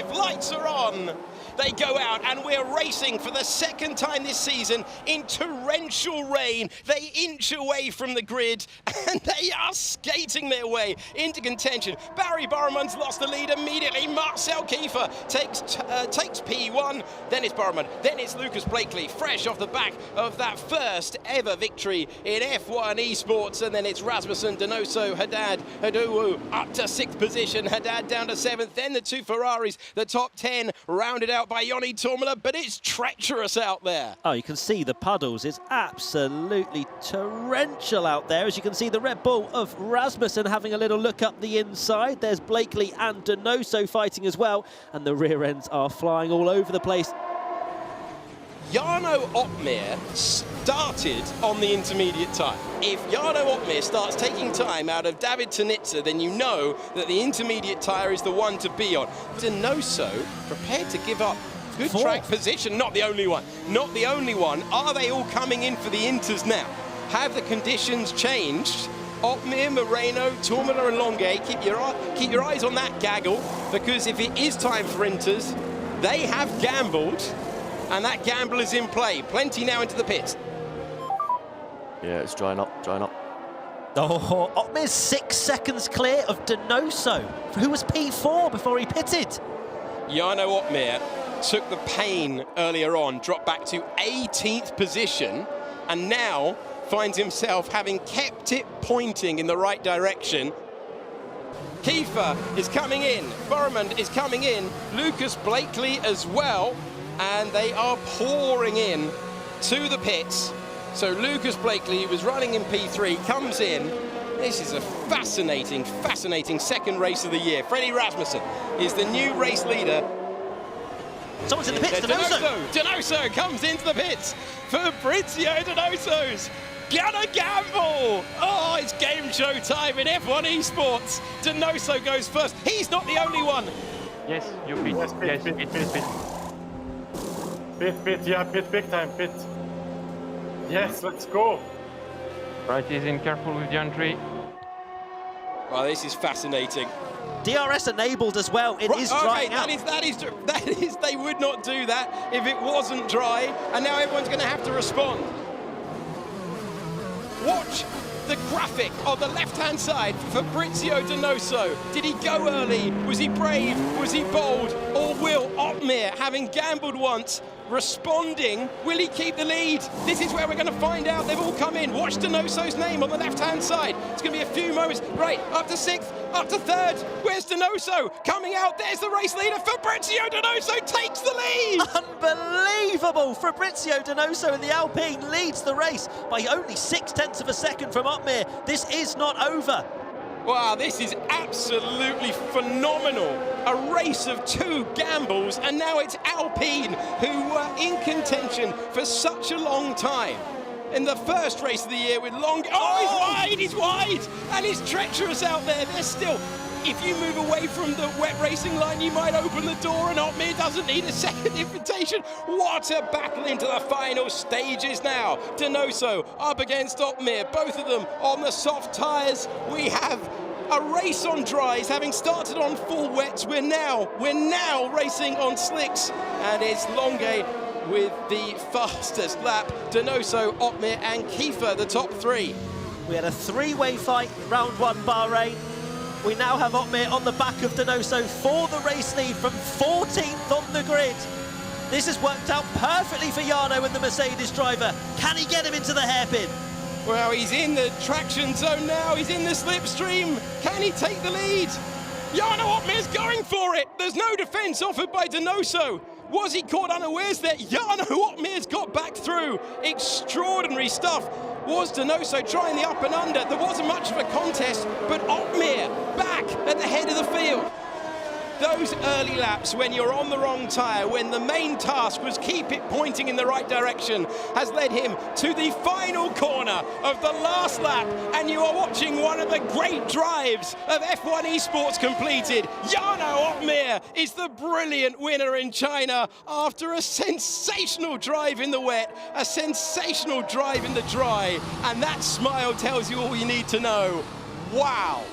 5, lights are on. They go out and we're racing for the second time this season in torrential rain. They inch away from the grid and they are skating their way into contention. Barry Borremund's lost the lead immediately. Marcel Kiefer takes P1, then it's Borremund, then it's Lucas Blakely, fresh off the back of that first ever victory in F1 Esports, and then it's Rasmussen, Donoso, Haddad, Hadowu up to 6th position, Haddad down to 7th, then the two Ferraris, the top 10 rounded out by Joni Tormela, but it's treacherous out there. Oh, you can see the puddles. It's absolutely torrential out there. As you can see, the Red Bull of Rasmussen having a little look up the inside. There's Blakely and Donoso fighting as well, and the rear ends are flying all over the place. Jarno Opmeer started on the intermediate time. If Jarno Opmeer starts taking time out of David Tanitsa, then you know that the intermediate tyre is the one to be on. Donoso prepared to give up good track position. Not the only one. Not the only one. Are they all coming in for the inters now? Have the conditions changed? Opmeer, Moreno, Tormela and Longuet, keep your eyes on that gaggle, because if it is time for inters, they have gambled. And that gamble is in play. Plenty now into the pits. Yeah, it's drying up, drying up. Oh, Opmeer's 6 seconds clear of Donoso, who was P4 before he pitted. Jarno Opmeer took the pain earlier on, dropped back to 18th position, and now finds himself having kept it pointing in the right direction. Kiefer is coming in, Borremund is coming in, Lucas Blakely as well. And they are pouring in to the pits. So Lucas Blakely, who was running in P3, comes in. This is a fascinating, fascinating second race of the year. Freddie Rasmussen is the new race leader. Someone's in the pits, Donoso comes into the pits. Fabrizio Donoso's gonna gamble. Oh, it's game show time in F1 Esports. Donoso goes first. He's not the only one. Yes, you pit. Yes, pit. Pit, yeah, pit, big time, pit. Yes, let's go. Right, he's in, careful with the entry. Well, this is fascinating. DRS enabled as well. It is drying out. That is, they would not do that if it wasn't dry, and now everyone's going to have to respond. Watch the graphic on the left-hand side for Fabrizio Donoso. Did he go early? Was he brave? Was he bold? Or will Opmeer, having gambled once, responding, will he keep the lead? This is where we're going to find out. They've all come in. Watch Donoso's name on the left-hand side. It's going to be a few moments. Right, up to 6th, up to 3rd. Where's Donoso? Coming out. There's the race leader. Fabrizio Donoso takes the lead. Unbelievable. Fabrizio Donoso in the Alpine leads the race by only 0.6 of a second from Opmeer. This is not over. Wow, this is absolutely phenomenal. A race of 2 gambles, and now it's Alpine, who were in contention for such a long time. In the first race of the year with long... Oh, he's wide, and it's treacherous out there. There's still... If you move away from the wet racing line, you might open the door, and Opmeer doesn't need a second invitation. What a battle into the final stages now. Donoso up against Opmeer, both of them on the soft tyres. We have a race on dries, having started on full wets. We're now racing on slicks, and it's Longuet with the fastest lap. Donoso, Opmeer, and Kiefer, the top 3. We had a 3-way fight, round 1 Bahrain. We now have Opmeer on the back of Donoso for the race lead from 14th on the grid. This has worked out perfectly for Jarno and the Mercedes driver. Can he get him into the hairpin? Well, he's in the traction zone now. He's in the slipstream. Can he take the lead? Jarno Opmeer's going for it. There's no defence offered by Donoso. Was he caught unawares there? Jarno Opmeer's got back through. Extraordinary stuff. Was Donoso trying the up and under? There wasn't much of a contest, but Opmeer back at the head of the field. Those early laps when you're on the wrong tyre, when the main task was keep it pointing in the right direction, has led him to the final corner of the last lap, and you are watching one of the great drives of F1 Esports completed. Jarno Opmeer is the brilliant winner in China after a sensational drive in the wet, a sensational drive in the dry, and that smile tells you all you need to know. Wow.